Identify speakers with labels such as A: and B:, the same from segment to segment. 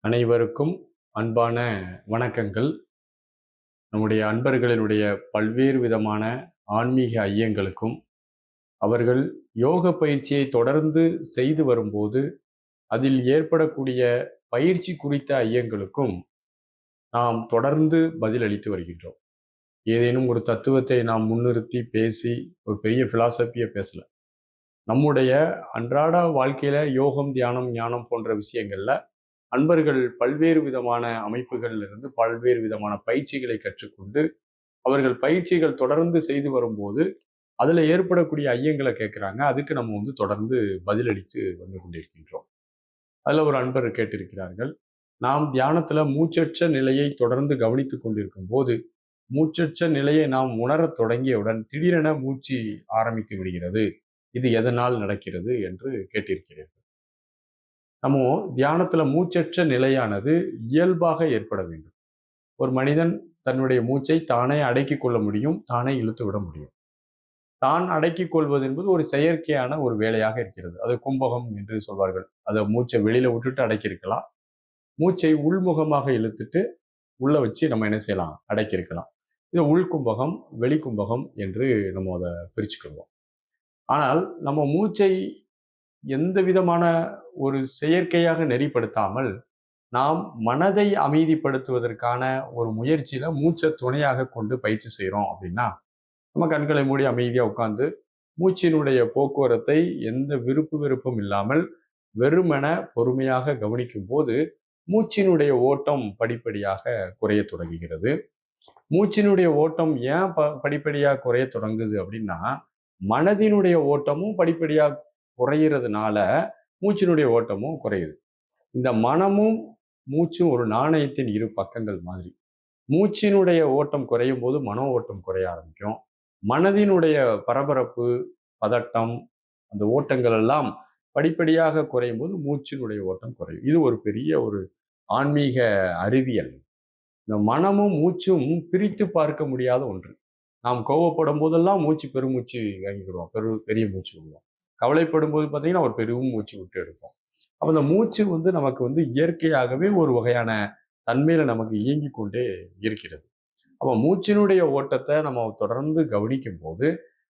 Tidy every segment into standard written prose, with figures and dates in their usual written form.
A: அனைவருக்கும் அன்பான வணக்கங்கள். நம்முடைய அன்பர்களினுடைய பல்வேறு விதமான ஆன்மீக ஐயங்களுக்கும், அவர்கள் யோக பயிற்சியை தொடர்ந்து செய்து வரும்போது, அதில் ஏற்படக்கூடிய பயிற்சி குறித்த ஐயங்களுக்கும் நாம் தொடர்ந்து பதிலளித்து வருகின்றோம். ஏதேனும் ஒரு தத்துவத்தை நாம் முன்னிறுத்தி பேசி, ஒரு பெரிய பிலாசபிய பேசல. நம்முடைய அன்றாட வாழ்க்கையில யோகம், தியானம், ஞானம் போன்ற விஷயங்கள்ல அன்பர்கள் பல்வேறு விதமான அமைப்புகள்ல இருந்து பல்வேறு விதமான பயிற்சிகளை கற்றுக்கொண்டு அவர்கள் பயிற்சிகள் தொடர்ந்து செய்து வரும்போது அதுல ஏற்படக்கூடிய ஐயங்களை கேட்கிறாங்க. அதுக்கு நம்ம தொடர்ந்து பதிலளித்து வந்து கொண்டிருக்கின்றோம். அதுல ஒரு அன்பர் கேட்டிருக்கிறார்கள், நாம் தியானத்துல மூச்சற்ற நிலையை தொடர்ந்து கவனித்துக் கொண்டிருக்கும் போது மூச்சற்ற நிலையை நாம் உணரத் தொடங்கியவுடன் திடீரென மூச்சு ஆரம்பித்து விடுகிறது. இது எதனால் நடக்கிறது என்று கேட்டிருக்கிறீர்கள். நம்ம தியானத்துல மூச்சற்ற நிலையானது இயல்பாக ஏற்பட வேண்டும். ஒரு மனிதன் தன்னுடைய மூச்சை தானே அடக்கிக் கொள்ள முடியும், தானே இழுத்து விட முடியும். தான் அடக்கிக் கொள்வது என்பது ஒரு செயற்கையான ஒரு வேலையாக இருக்கிறது. அது கும்பகம் என்று சொல்வார்கள். அதை மூச்சை வெளியில விட்டுட்டு அடக்கியிருக்கலாம். மூச்சை உள்முகமாக இழுத்துட்டு உள்ள வச்சு நம்ம என்ன செய்யலாம், அடக்கியிருக்கலாம். இது உள்கும்பகம், வெளிக்கும்பகம் என்று நம்ம அதை பிரிச்சுக்கிடுவோம். ஆனால் நம்ம மூச்சை எந்த விதமான ஒரு செயற்கையாக நெறிப்படுத்தாமல் நாம் மனதை அமைதிப்படுத்துவதற்கான ஒரு முயற்சியில மூச்சை துணையாக கொண்டு பயிற்சி செய்கிறோம் அப்படின்னா, நம்ம கண்களை மூடி அமைதியா உட்கார்ந்து மூச்சினுடைய போக்குவரத்தை எந்த விருப்பு வெறுப்பும் இல்லாமல் வெறுமென பொறுமையாக கவனிக்கும் போது மூச்சினுடைய ஓட்டம் படிப்படியாக குறைய தொடங்குகிறது. மூச்சினுடைய ஓட்டம் ஏன் படிப்படியாக குறைய தொடங்குது அப்படின்னா, மனதினுடைய ஓட்டமும் படிப்படியா குறையிறதுனால மூச்சினுடைய ஓட்டமும் குறையுது. இந்த மனமும் மூச்சும் ஒரு நாணயத்தின் இரு பக்கங்கள் மாதிரி. மூச்சினுடைய ஓட்டம் குறையும் போது மன ஓட்டம் குறைய ஆரம்பிக்கும். மனதினுடைய பரபரப்பு, பதட்டம், அந்த ஓட்டங்கள் எல்லாம் படிப்படியாக குறையும் போது மூச்சினுடைய ஓட்டம் குறையும். இது ஒரு பெரிய ஒரு ஆன்மீக அறிவியல். இந்த மனமும் மூச்சும் பிரித்து பார்க்க முடியாத ஒன்று. நாம் கோவப்படும் போதெல்லாம் மூச்சு பெருமூச்சு வாங்கிக்கிடுவோம், பெரிய மூச்சு விடுவோம். கவலைப்படும் போது பார்த்தீங்கன்னா ஒரு பெரும் மூச்சு விட்டு எடுப்போம். அப்போ இந்த மூச்சு நமக்கு இயற்கையாகவே ஒரு வகையான தன்மையில நமக்கு இயங்கி கொண்டே இருக்கிறது. அப்போ மூச்சினுடைய ஓட்டத்தை நம்ம தொடர்ந்து கவனிக்கும் போது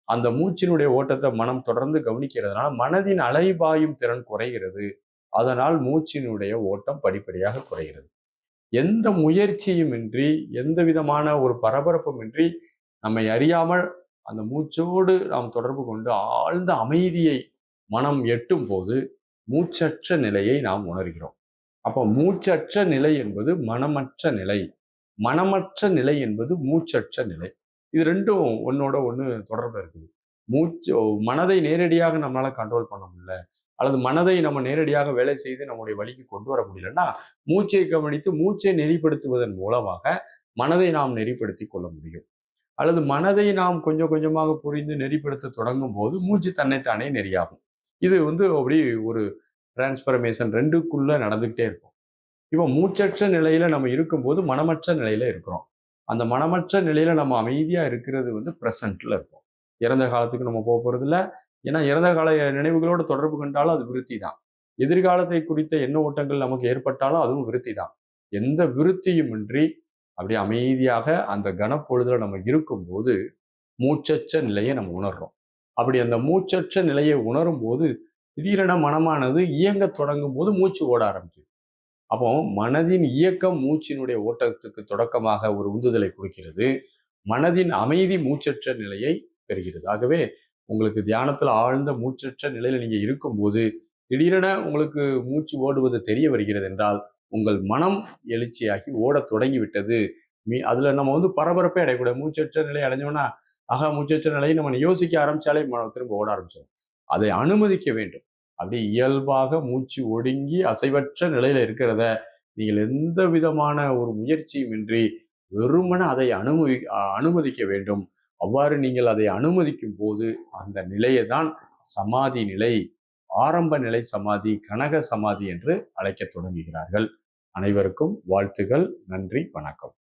A: அந்த மூச்சினுடைய ஓட்டத்தை மனம் தொடர்ந்து கவனிக்கிறதுனால மனதின் அலைபாயும் திறன் குறைகிறது. அதனால் மூச்சினுடைய ஓட்டம் படிப்படியாக குறைகிறது. எந்த முயற்சியும் இன்றி, எந்த விதமான ஒரு பரபரப்பும் இன்றி நம்மை அறியாமல் அந்த மூச்சோடு நாம் தொடர்பு கொண்டு ஆழ்ந்த அமைதியை மனம் எட்டும் போது மூச்சற்ற நிலையை நாம் உணர்கிறோம். அப்போ மூச்சற்ற நிலை என்பது மனமற்ற நிலை, மனமற்ற நிலை என்பது மூச்சற்ற நிலை. இது ரெண்டும் ஒன்னோட ஒன்று தொடர்பு இருக்குது. மனதை நேரடியாக நம்மளால கண்ட்ரோல் பண்ண முடியல, அல்லது மனதை நம்ம நேரடியாக வேலை செய்து நம்முடைய வழிக்கு கொண்டு வர முடியலன்னா மூச்சை கவனித்து மூச்சை நெறிப்படுத்துவதன் மூலமாக மனதை நாம் நெறிப்படுத்தி கொள்ள முடியும். அல்லது மனதை நாம் கொஞ்சம் கொஞ்சமாக புரிந்து நெறிப்படுத்த தொடங்கும் போது மூச்சு தன்னைத்தானே நெறியாகும். இது அப்படி ஒரு டிரான்ஸ்பர்மேஷன் ரெண்டுக்குள்ள நடந்துகிட்டே இருக்கும். இப்போ மூச்சற்ற நிலையில நம்ம இருக்கும்போது மனமற்ற நிலையில இருக்கிறோம். அந்த மனமற்ற நிலையில நம்ம அமைதியா இருக்கிறது பிரசன்ட்ல இருக்கும். இறந்த காலத்துக்கு நம்ம போக போறது இல்லை. ஏன்னா இறந்த கால நினைவுகளோடு தொடர்பு கொண்டாலும் அது விருத்தி தான். எதிர்காலத்தை குறித்த எண்ண ஓட்டங்கள் நமக்கு ஏற்பட்டாலும் அதுவும் விருத்தி தான். எந்த விருத்தியும் இன்றி அப்படி அமைதியாக அந்த கனப்பொழுதுல நம்ம இருக்கும்போது மூச்சற்ற நிலையை நம்ம உணர்றோம். அப்படி அந்த மூச்சற்ற நிலையை உணரும் போது திடீரென மனமானது இயங்க தொடங்கும் போது மூச்சு ஓட ஆரம்பிக்குது. அப்போ மனதின் இயக்கம் மூச்சினுடைய ஓட்டத்துக்கு தொடக்கமாக ஒரு உந்துதலை கொடுக்கிறது. மனதின் அமைதி மூச்சற்ற நிலையை பெறுகிறது. ஆகவே உங்களுக்கு தியானத்துல ஆழ்ந்த மூச்சற்ற நிலையில நீங்க இருக்கும்போது திடீரென உங்களுக்கு மூச்சு ஓடுவது தெரிய வருகிறது என்றால் உங்கள் மனம் எழுச்சியாகி ஓட தொடங்கி விட்டது. அதுல நம்ம பரபரப்பே அடையக்கூடாது. மூச்சற்ற நிலை அடைஞ்சோம்னா மூச்சற்ற நிலையை நம்ம யோசிக்க ஆரம்பிச்சாலே திரும்ப ஓட ஆரம்பிச்சிடும். அதை அனுமதிக்க வேண்டும். அப்படி இயல்பாக மூச்சு ஒடுங்கி அசைவற்ற நிலையில இருக்கிறத நீங்கள் எந்த விதமான ஒரு முயற்சியும் இன்றி வெறுமன அதை அனுமதிக்க வேண்டும். அவ்வாறு நீங்கள் அதை அனுமதிக்கும் போது அந்த நிலையை தான் சமாதி நிலை, ஆரம்ப நிலை சமாதி, கனக சமாதி என்று அழைக்க தொடங்குகிறார்கள். அனைவருக்கும் வாழ்த்துகள். நன்றி, வணக்கம்.